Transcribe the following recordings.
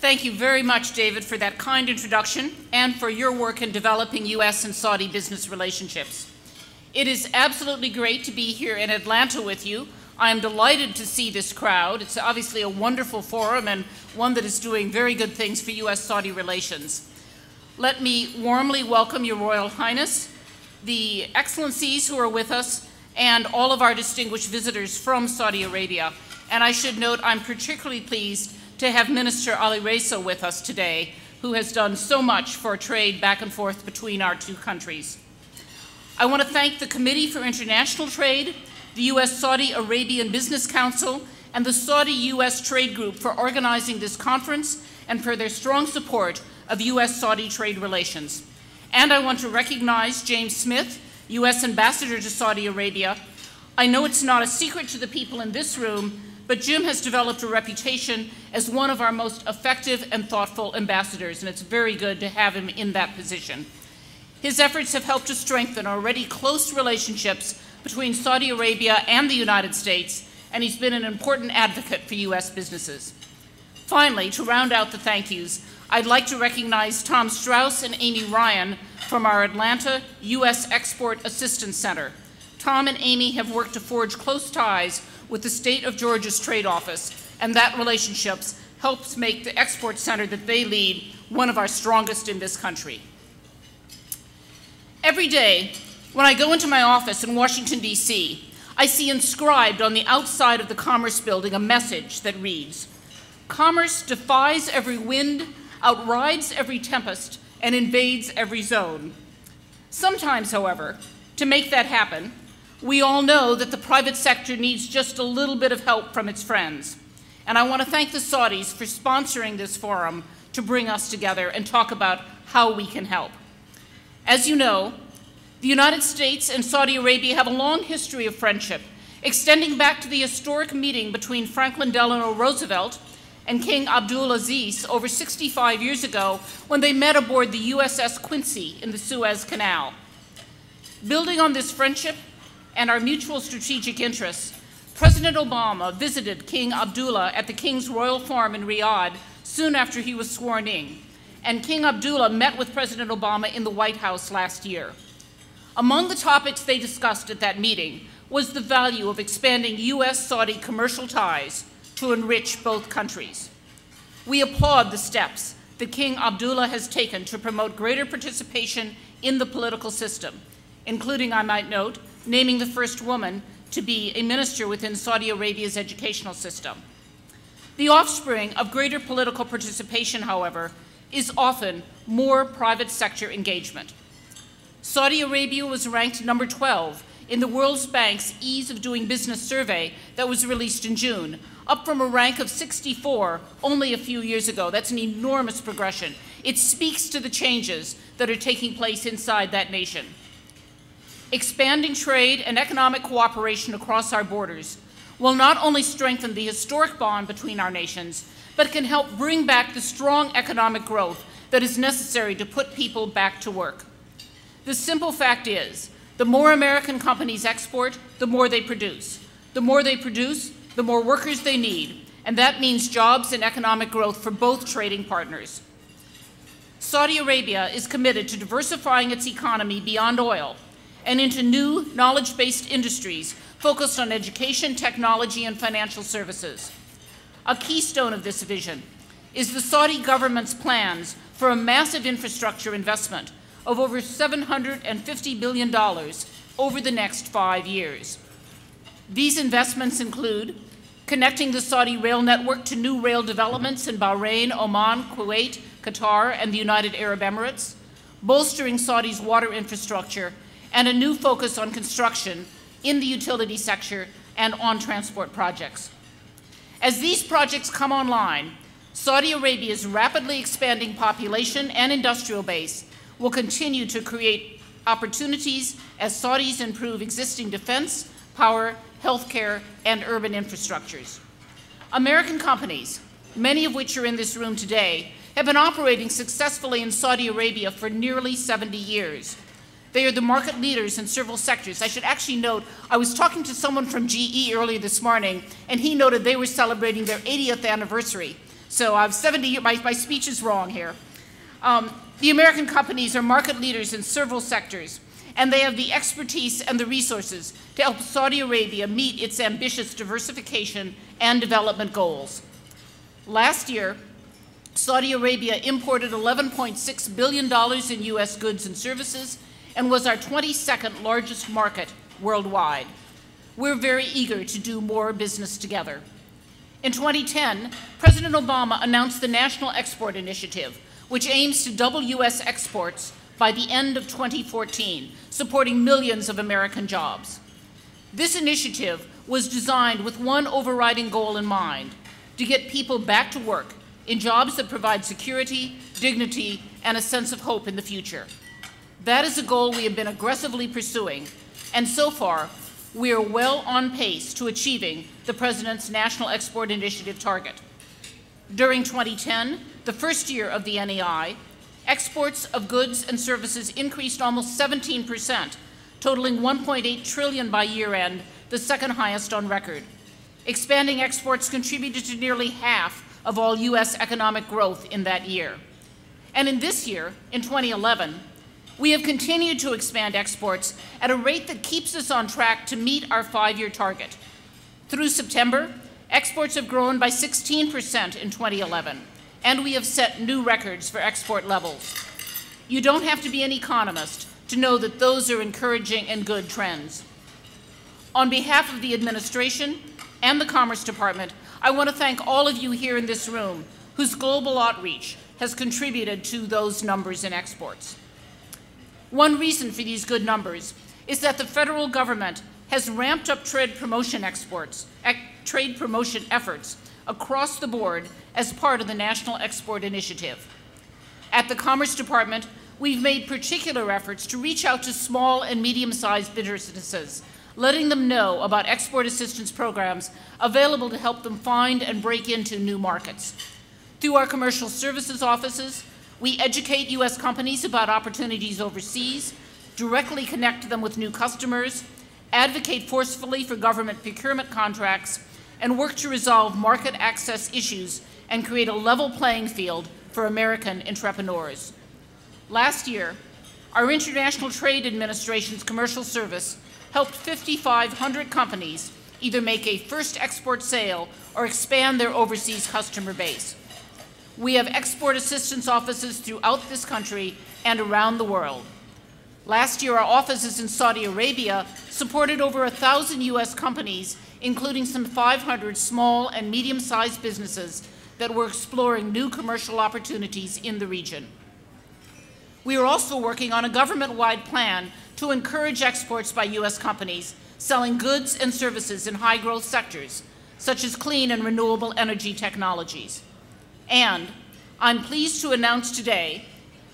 Thank you very much, David, for that kind introduction and for your work in developing U.S. and Saudi business relationships. It is absolutely great to be here in Atlanta with you. I am delighted to see this crowd. It's obviously a wonderful forum and one that is doing very good things for U.S.-Saudi relations. Let me warmly welcome Your Royal Highness, the excellencies who are with us, and all of our distinguished visitors from Saudi Arabia. And I should note I'm particularly pleased to have Minister Ali Reza with us today, who has done so much for trade back and forth between our two countries. I want to thank the Committee for International Trade, the U.S.-Saudi Arabian Business Council, and the Saudi-U.S. Trade Group for organizing this conference and for their strong support of U.S.-Saudi trade relations. And I want to recognize James Smith, U.S. Ambassador to Saudi Arabia. I know it's not a secret to the people in this room, but Jim has developed a reputation as one of our most effective and thoughtful ambassadors, and it's very good to have him in that position. His efforts have helped to strengthen already close relationships between Saudi Arabia and the United States, and he's been an important advocate for U.S. businesses. Finally, to round out the thank yous, I'd like to recognize Tom Strauss and Amy Ryan from our Atlanta U.S. Export Assistance Center. Tom and Amy have worked to forge close ties with the State of Georgia's Trade Office, and that relationship helps make the export center that they lead one of our strongest in this country. Every day, when I go into my office in Washington, D.C., I see inscribed on the outside of the Commerce Building a message that reads, "Commerce defies every wind, outrides every tempest, and invades every zone." Sometimes, however, to make that happen, we all know that the private sector needs just a little bit of help from its friends. And I want to thank the Saudis for sponsoring this forum to bring us together and talk about how we can help. As you know, the United States and Saudi Arabia have a long history of friendship, extending back to the historic meeting between Franklin Delano Roosevelt and King Abdulaziz over 65 years ago when they met aboard the USS Quincy in the Suez Canal. Building on this friendship and our mutual strategic interests, President Obama visited King Abdullah at the King's Royal Farm in Riyadh soon after he was sworn in, and King Abdullah met with President Obama in the White House last year. Among the topics they discussed at that meeting was the value of expanding U.S.-Saudi commercial ties to enrich both countries. We applaud the steps that King Abdullah has taken to promote greater participation in the political system, including, I might note, naming the first woman to be a minister within Saudi Arabia's educational system. The offspring of greater political participation, however, is often more private sector engagement. Saudi Arabia was ranked number 12 in the World Bank's Ease of Doing Business survey that was released in June, up from a rank of 64 only a few years ago. That's an enormous progression. It speaks to the changes that are taking place inside that nation. Expanding trade and economic cooperation across our borders will not only strengthen the historic bond between our nations, but can help bring back the strong economic growth that is necessary to put people back to work. The simple fact is, the more American companies export, the more they produce. The more they produce, the more workers they need, and that means jobs and economic growth for both trading partners. Saudi Arabia is committed to diversifying its economy beyond oil and into new knowledge-based industries focused on education, technology, and financial services. A keystone of this vision is the Saudi government's plans for a massive infrastructure investment of over $750 billion over the next 5 years. These investments include connecting the Saudi rail network to new rail developments in Bahrain, Oman, Kuwait, Qatar, and the United Arab Emirates, bolstering Saudi's water infrastructure, and a new focus on construction in the utility sector and on transport projects. As these projects come online, Saudi Arabia's rapidly expanding population and industrial base will continue to create opportunities as Saudis improve existing defense, power, healthcare, and urban infrastructures. American companies, many of which are in this room today, have been operating successfully in Saudi Arabia for nearly 70 years. They are the market leaders in several sectors. I should actually note, I was talking to someone from GE earlier this morning, and he noted they were celebrating their 80th anniversary. So I'm 70, my speech is wrong here. The American companies are market leaders in several sectors, and they have the expertise and the resources to help Saudi Arabia meet its ambitious diversification and development goals. Last year, Saudi Arabia imported $11.6 billion in U.S. goods and services and was our 22nd largest market worldwide. We're very eager to do more business together. In 2010, President Obama announced the National Export Initiative, which aims to double U.S. exports by the end of 2014, supporting millions of American jobs. This initiative was designed with one overriding goal in mind: to get people back to work in jobs that provide security, dignity, and a sense of hope in the future. That is a goal we have been aggressively pursuing, and so far, we are well on pace to achieving the President's National Export Initiative target. During 2010, the first year of the NEI, exports of goods and services increased almost 17%, totaling $1.8 trillion by year-end, the second highest on record. Expanding exports contributed to nearly half of all U.S. economic growth in that year. And in this year, in 2011, we have continued to expand exports at a rate that keeps us on track to meet our 5-year target. Through September, exports have grown by 16% in 2011, and we have set new records for export levels. You don't have to be an economist to know that those are encouraging and good trends. On behalf of the administration and the Commerce Department, I want to thank all of you here in this room whose global outreach has contributed to those numbers in exports. One reason for these good numbers is that the federal government has ramped up trade promotion efforts across the board as part of the National Export Initiative. At the Commerce Department, we've made particular efforts to reach out to small and medium-sized businesses, letting them know about export assistance programs available to help them find and break into new markets. Through our commercial services offices, we educate U.S. companies about opportunities overseas, directly connect them with new customers, advocate forcefully for government procurement contracts, and work to resolve market access issues and create a level playing field for American entrepreneurs. Last year, our International Trade Administration's commercial service helped 5,500 companies either make a first export sale or expand their overseas customer base. We have export assistance offices throughout this country and around the world. Last year, our offices in Saudi Arabia supported over 1,000 U.S. companies, including some 500 small and medium-sized businesses that were exploring new commercial opportunities in the region. We are also working on a government-wide plan to encourage exports by U.S. companies selling goods and services in high-growth sectors, such as clean and renewable energy technologies. And I'm pleased to announce today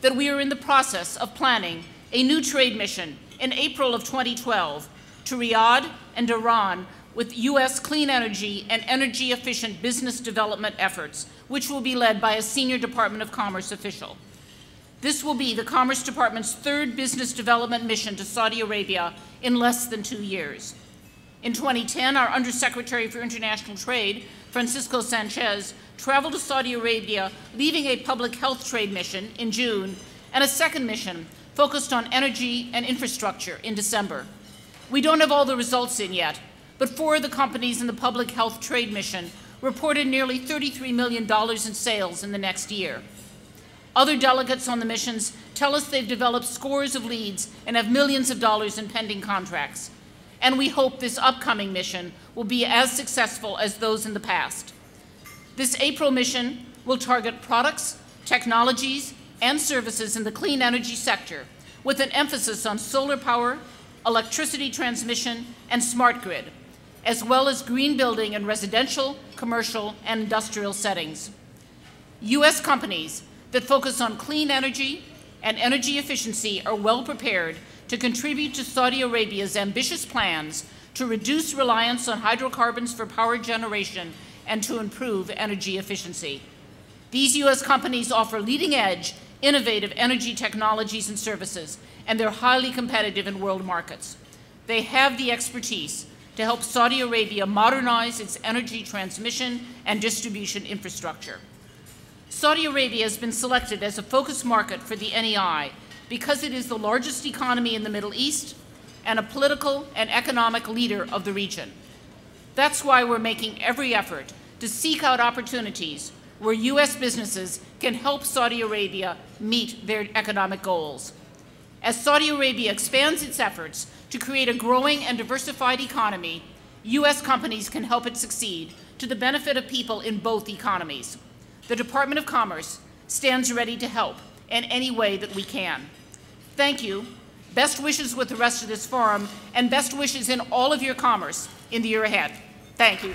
that we are in the process of planning a new trade mission in April of 2012 to Riyadh and Iran with U.S. clean energy and energy-efficient business development efforts, which will be led by a senior Department of Commerce official. This will be the Commerce Department's third business development mission to Saudi Arabia in less than 2 years. In 2010, our Undersecretary for International Trade, Francisco Sanchez, traveled to Saudi Arabia, leading a public health trade mission in June and a second mission focused on energy and infrastructure in December. We don't have all the results in yet, but 4 of the companies in the public health trade mission reported nearly $33 million in sales in the next year. Other delegates on the missions tell us they've developed scores of leads and have millions of dollars in pending contracts. And we hope this upcoming mission will be as successful as those in the past. This April mission will target products, technologies, and services in the clean energy sector, with an emphasis on solar power, electricity transmission, and smart grid, as well as green building in residential, commercial, and industrial settings. U.S. companies that focus on clean energy and energy efficiency are well prepared to contribute to Saudi Arabia's ambitious plans to reduce reliance on hydrocarbons for power generation and to improve energy efficiency. These U.S. companies offer leading-edge, innovative energy technologies and services, and they're highly competitive in world markets. They have the expertise to help Saudi Arabia modernize its energy transmission and distribution infrastructure. Saudi Arabia has been selected as a focus market for the NEI because it is the largest economy in the Middle East and a political and economic leader of the region. That's why we're making every effort to seek out opportunities where U.S. businesses can help Saudi Arabia meet their economic goals. As Saudi Arabia expands its efforts to create a growing and diversified economy, U.S. companies can help it succeed to the benefit of people in both economies. The Department of Commerce stands ready to help in any way that we can. Thank you. Best wishes with the rest of this forum, and best wishes in all of your commerce in the year ahead. Thank you.